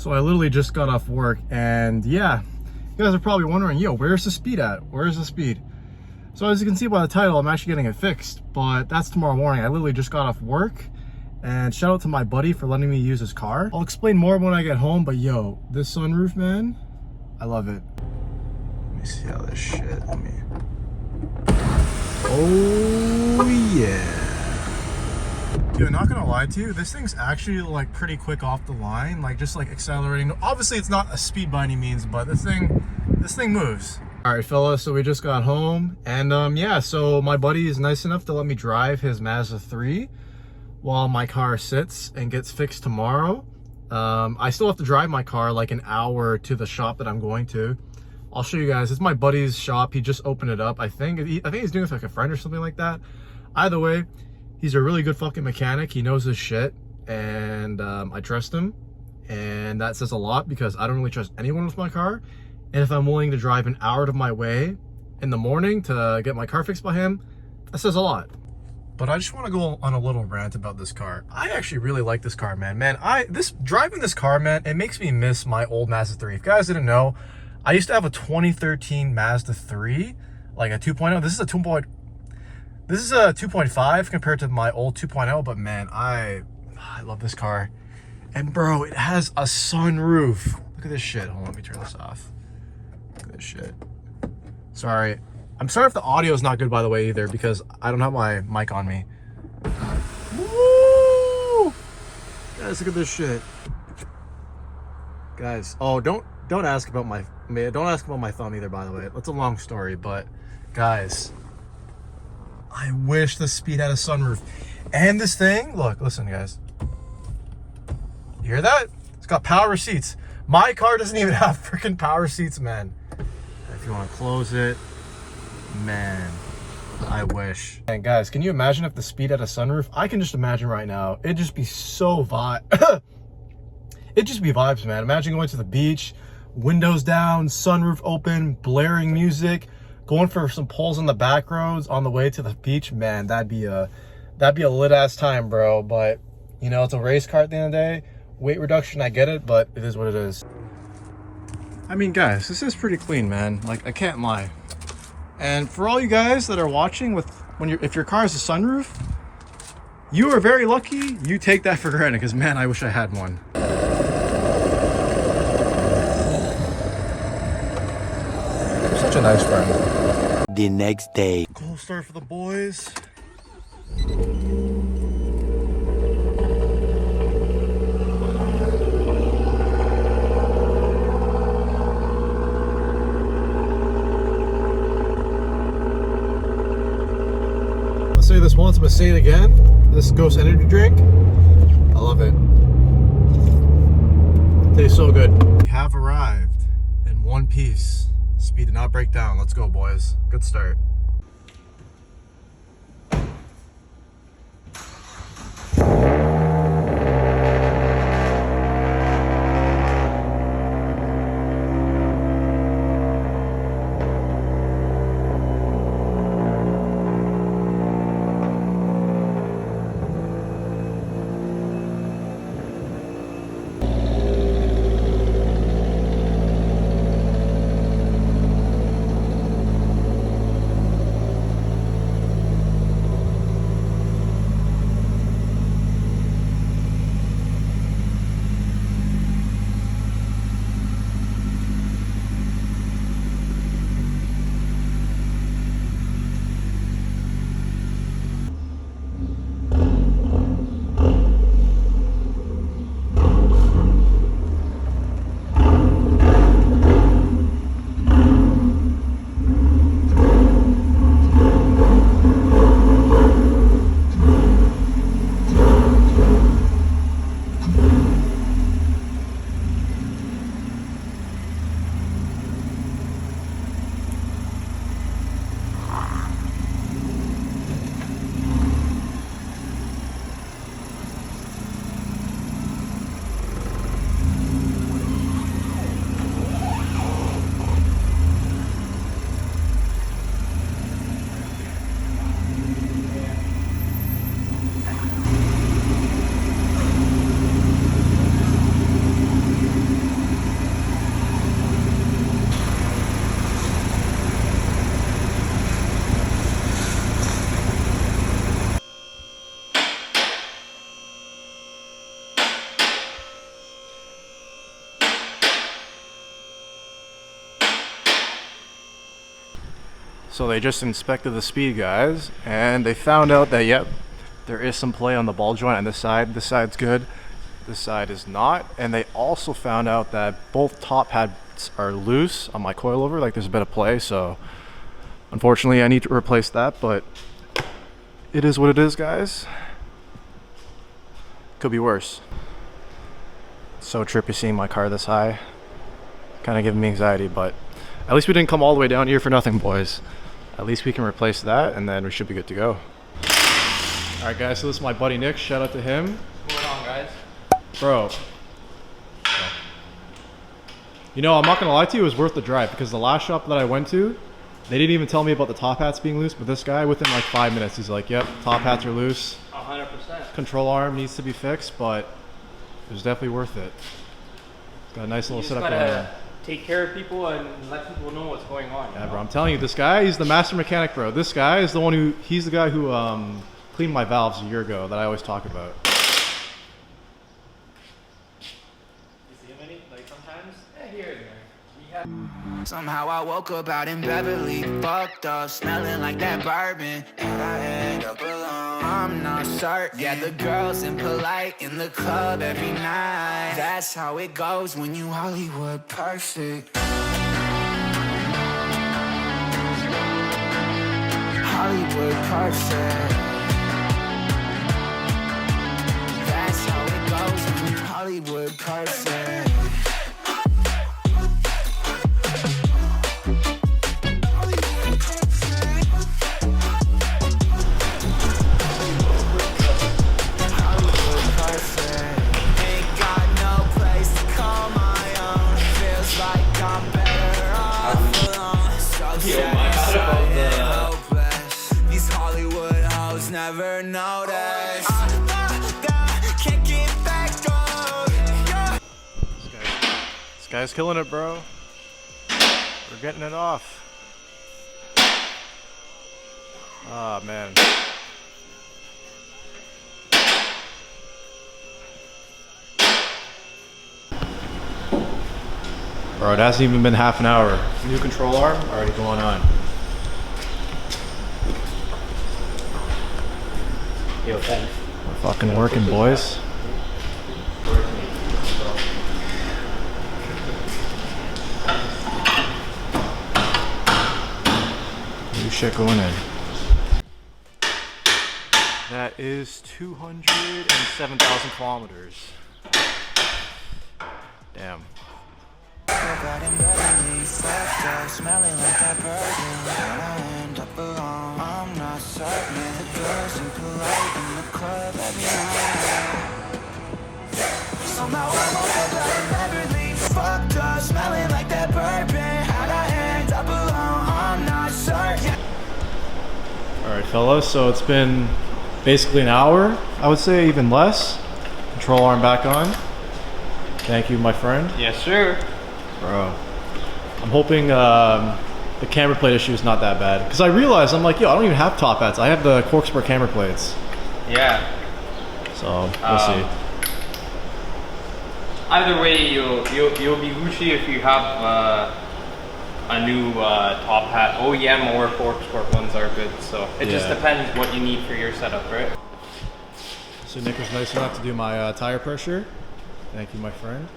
So I literally just got off work, and yeah, you guys are probably wondering, yo, where's the speed at? Where's the speed? So as you can see by the title, I'm actually getting it fixed, but that's tomorrow morning. I literally just got off work, and shout out to my buddy for letting me use his car. I'll explain more when I get home, but yo, this sunroof, man, I love it. Let me see how this shit, oh yeah. Dude, not gonna lie to you, this thing's actually like pretty quick off the line, like just like accelerating. Obviously it's not a speed by any means, but this thing moves. All right, fellas, so we just got home, and yeah, so my buddy is nice enough to let me drive his Mazda 3 while my car sits and gets fixed tomorrow. I still have to drive my car like an hour to the shop that I'm going to. I'll show you guys. It's my buddy's shop. He just opened it up. I think he's doing it with like a friend or something like that. Either way, he's a really good fucking mechanic. He knows his shit, and I trust him, and that says a lot because I don't really trust anyone with my car. And if I'm willing to drive an hour out of my way in the morning to get my car fixed by him, that says a lot. But I just want to go on a little rant about this car. I actually really like this car, man. Driving this car, man, it makes me miss my old Mazda 3. If you guys didn't know, I used to have a 2013 Mazda 3, like a 2.0. This is a 2.5 compared to my old 2.0, but man, I love this car. And bro, it has a sunroof. Look at this shit. Hold on, let me turn this off. Look at this shit. Sorry. I'm sorry if the audio is not good, by the way, either, because I don't have my mic on me. Woo! Guys, look at this shit. Guys, oh, don't ask about my thumb either, by the way. That's a long story, but guys, I wish the Speed had a sunroof. And this thing, look, listen, guys. You hear that? It's got power seats. My car doesn't even have freaking power seats, man. If you want to close it, man, I wish. And guys, can you imagine if the Speed had a sunroof? I can just imagine right now. It'd just be so It'd just be vibes, man. Imagine going to the beach, windows down, sunroof open, blaring music, going for some pulls on the back roads on the way to the beach. Man, that'd be a lit ass time, bro. But you know, it's a race car at the end of the day. Weight reduction, I get it, but it is what it is. I mean, guys, this is pretty clean, man. Like, I can't lie. And for all you guys that are watching, if your car has a sunroof, you are very lucky. You take that for granted, because man, I wish I had one. You're such a nice friend. The next day. Cool start for the boys. Say this once, I'm gonna say it again. This Ghost energy drink, I love it. Tastes so good. We have arrived in one piece. Speed did not break down. Let's go, boys. Good start. So they just inspected the speed, guys, and they found out that, yep, there is some play on the ball joint on this side. This side's good, this side is not. And they also found out that both top pads are loose on my coilover, like there's a bit of play. So unfortunately I need to replace that, but it is what it is, guys. Could be worse. So trippy seeing my car this high. Kind of giving me anxiety, but at least we didn't come all the way down here for nothing, boys. At least we can replace that, and then we should be good to go. All right, guys, so this is my buddy Nick. Shout out to him. What's going on, guys? Bro. You know, I'm not gonna lie to you, it was worth the drive, because the last shop that I went to, they didn't even tell me about the top hats being loose, but this guy, within like 5 minutes, he's like, yep, top hats are loose. 100%. Control arm needs to be fixed, but it was definitely worth it. It's got a nice little setup going on. Take care of people and let people know what's going on. Yeah, bro, I'm telling you, this guy, he's the master mechanic, bro. This guy is the one who, he's the guy who cleaned my valves a year ago that I always talk about. You see him any? Like sometimes? Yeah, here and there. Somehow I woke up out in Beverly, fucked up, smelling like that bourbon, and I end up alone. I'm not certain. Yeah, the girls impolite in the club every night. That's how it goes when you Hollywood perfect. Hollywood perfect. That's how it goes when you Hollywood perfect. These Hollywood hoes never notice. Can't get back up. This guy's killing it, bro. We're getting it off. Ah, man. Bro, it hasn't even been half an hour. New control arm already going on. Yo, thanks. We're fucking working, boys. New shit going in. That is 207,000 kilometers. Damn. Smelling like that bourbon, and I end up alone. I'm not certain. The girls impolite in the club every night. Somehow I woke up out in Beverly, fucked up, smelling like that bourbon. How'd I end up alone? I'm not certain. Alright, fellas, so it's been basically an hour, I would say, even less. Control arm back on. Thank you, my friend. Yes, sir. Bro, I'm hoping the camber plate issue is not that bad. Because I realized, I'm like, yo, I don't even have top hats. I have the corkscrew camber plates. Yeah. So, we'll see. Either way, you'll be Gucci if you have a new top hat. OEM or corkscrew ones are good. So it just depends what you need for your setup, right? So Nick was nice enough to do my tire pressure. Thank you, my friend.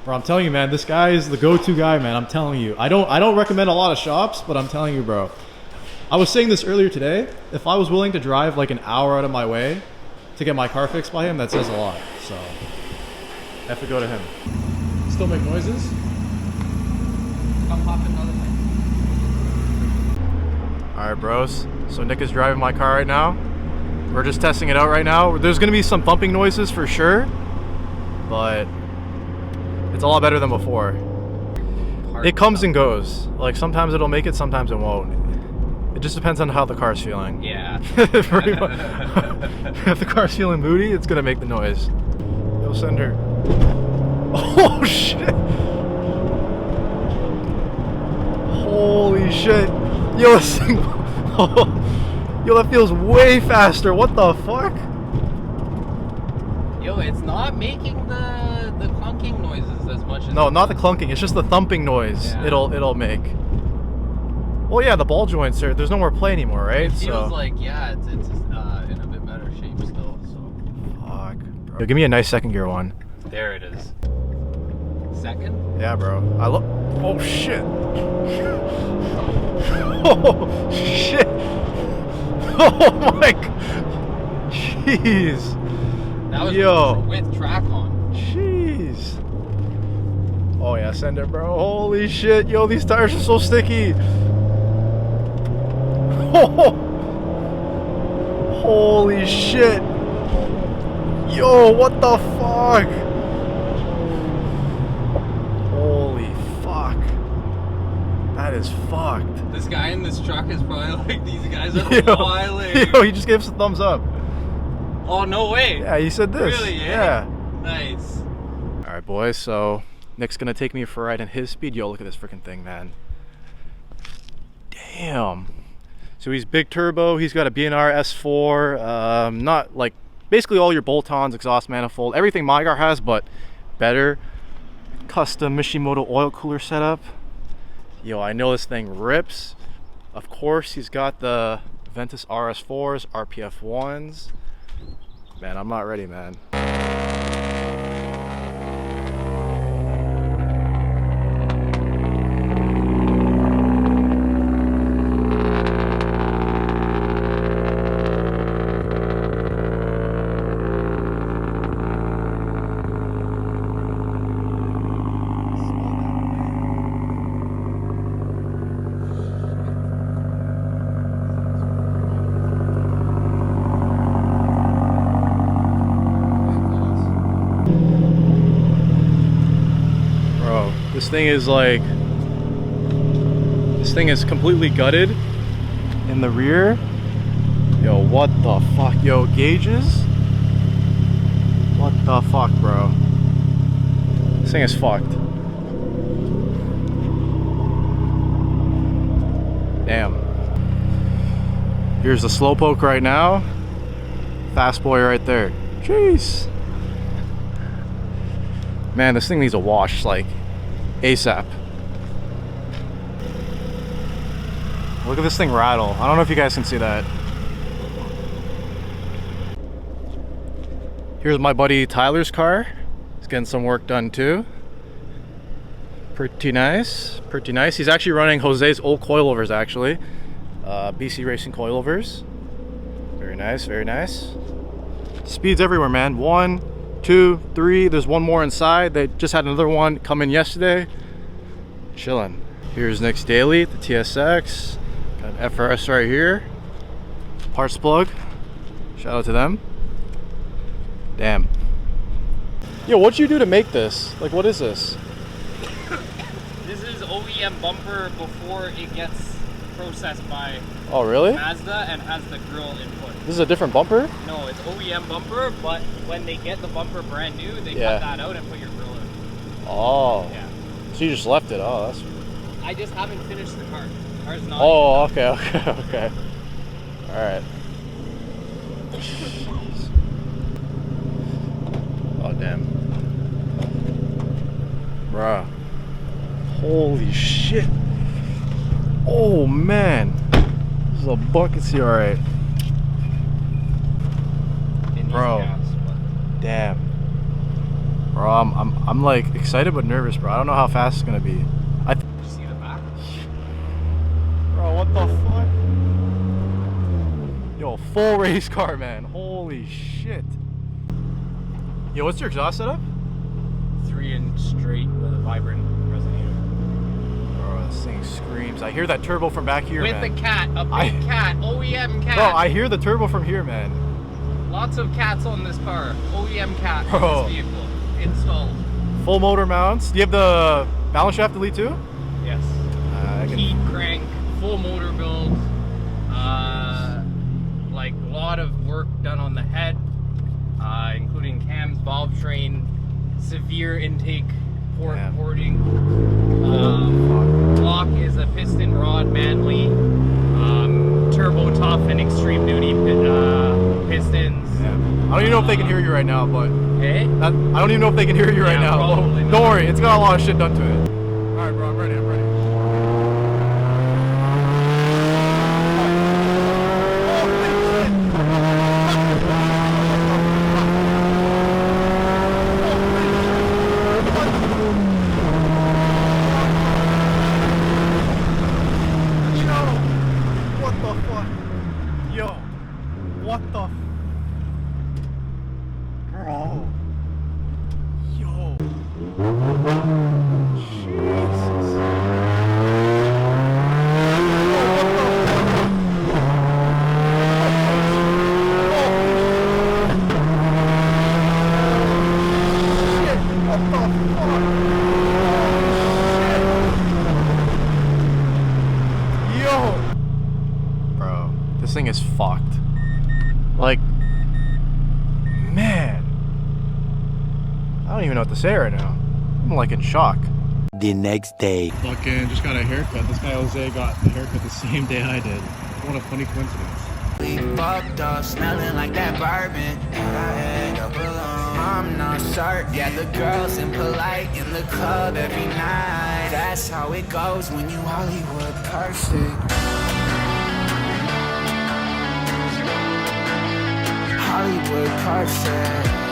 Bro, I'm telling you, man, this guy is the go-to guy, man. I'm telling you. I don't recommend a lot of shops, but I'm telling you, bro. I was saying this earlier today. If I was willing to drive like an hour out of my way to get my car fixed by him, that says a lot. So, I have to go to him. Still make noises? Come pop another thing. All right, bros. So Nick is driving my car right now. We're just testing it out right now. There's gonna be some thumping noises for sure, but it's a lot better than before. It comes and goes. Like sometimes it'll make it, sometimes it won't. It just depends on how the car's feeling. Yeah. Pretty much. If the car's feeling moody, it's gonna make the noise. Yo, send her. Oh shit! Holy shit! Yo, this thing. Yo, that feels way faster. What the fuck? Yo, it's not making the clunking noises as much as... No, not the clunking. It's just the thumping noise. Yeah. It'll make. Well, yeah, the ball joints are. There's no more play anymore, right? It feels like, yeah, it's in a bit better shape still. So. Fuck. Bro. Yo, give me a nice second gear one. There it is. Second? Yeah, bro. Oh shit. Oh shit. Oh my. Jeez. That was with track on. Jeez. Oh yeah, send it, bro. Holy shit. Yo, these tires are so sticky. Oh. Holy shit. Yo, what the fuck? Holy fuck. That is fucked. This guy in this truck is probably like, these guys are wilding. Yo, he just gave us a thumbs up. Oh, no way. Yeah, he said this. Really? Yeah. Nice. All right, boys. So Nick's gonna take me for a ride in his speed. Yo, look at this freaking thing, man. Damn. So he's big turbo. He's got a B&R S4. Not like basically all your bolt-ons, exhaust manifold, everything my car has, but better. Custom Mishimoto oil cooler setup. Yo, I know this thing rips. Of course, he's got the Ventus RS4s, RPF 1s. Man, I'm not ready, man. This thing is like, this thing is completely gutted in the rear. Yo, what the fuck? Yo, gauges? What the fuck, bro? This thing is fucked. Damn. Here's the slowpoke right now. Fast boy right there. Jeez. Man, this thing needs a wash, like, ASAP. Look at this thing rattle. I don't know if you guys can see that. Here's my buddy Tyler's car. He's getting some work done too. Pretty nice, pretty nice. He's actually running Jose's old coilovers actually. BC Racing coilovers. Very nice, very nice. Speeds everywhere, man. 1, 2, 3. There's one more inside. They just had another one come in yesterday. Chilling. Here's Nick's Daily, the TSX. Got an FRS right here. Parts plug. Shout out to them. Damn. Yo, what'd you do to make this? Like, what is this? This is OEM bumper before it gets processed by Mazda and has the grill input. This is a different bumper? No, it's OEM bumper, but when they get the bumper brand new, they cut that out and put your grill in. Oh. Yeah. So you just left it. Oh, that's... I just haven't finished the car. Car's not. Oh, okay, okay, okay. Alright. Oh, damn. Bruh. Holy shit. Oh, man. This is a bucket seat, alright. Bro. Damn. Bro, I'm like excited but nervous, bro. I don't know how fast it's gonna be. Did you see the back? Bro, what the fuck? Yo, full race car, man. Holy shit. Yo, what's your exhaust setup? 3-inch straight with a vibrant resonator. Bro, this thing screams. I hear that turbo from back here, with man. With the cat, a big cat, OEM cat. Bro, I hear the turbo from here, man. Lots of cats on this car. OEM cat Bro. on this vehicle. Installed. Full motor mounts. Do you have the balance shaft delete too? Yes. Heat crank, full motor build. Like a lot of work done on the head, including cams, valve train, severe intake port porting. Block is a piston rod Manley. Turbo tough and extreme duty pistons. Yeah. I don't even know if they can hear you right now, but hey? I don't even know if they can hear you right now. Don't worry, it's got a lot of shit done to it. Alright, bro, I'm ready, I'm ready. Yo, what the? Bro. Yo. Jesus. This thing is fucked. Like, man, I don't even know what to say right now. I'm like in shock. The next day. Fucking just got a haircut. This guy Jose got a haircut the same day I did. What a funny coincidence. We fucked up, smelling like that bourbon. And I end up alone. I'm not certain. Yeah, the girls impolite in the club every night. That's how it goes when you Hollywood perfect. Hollywood perfect.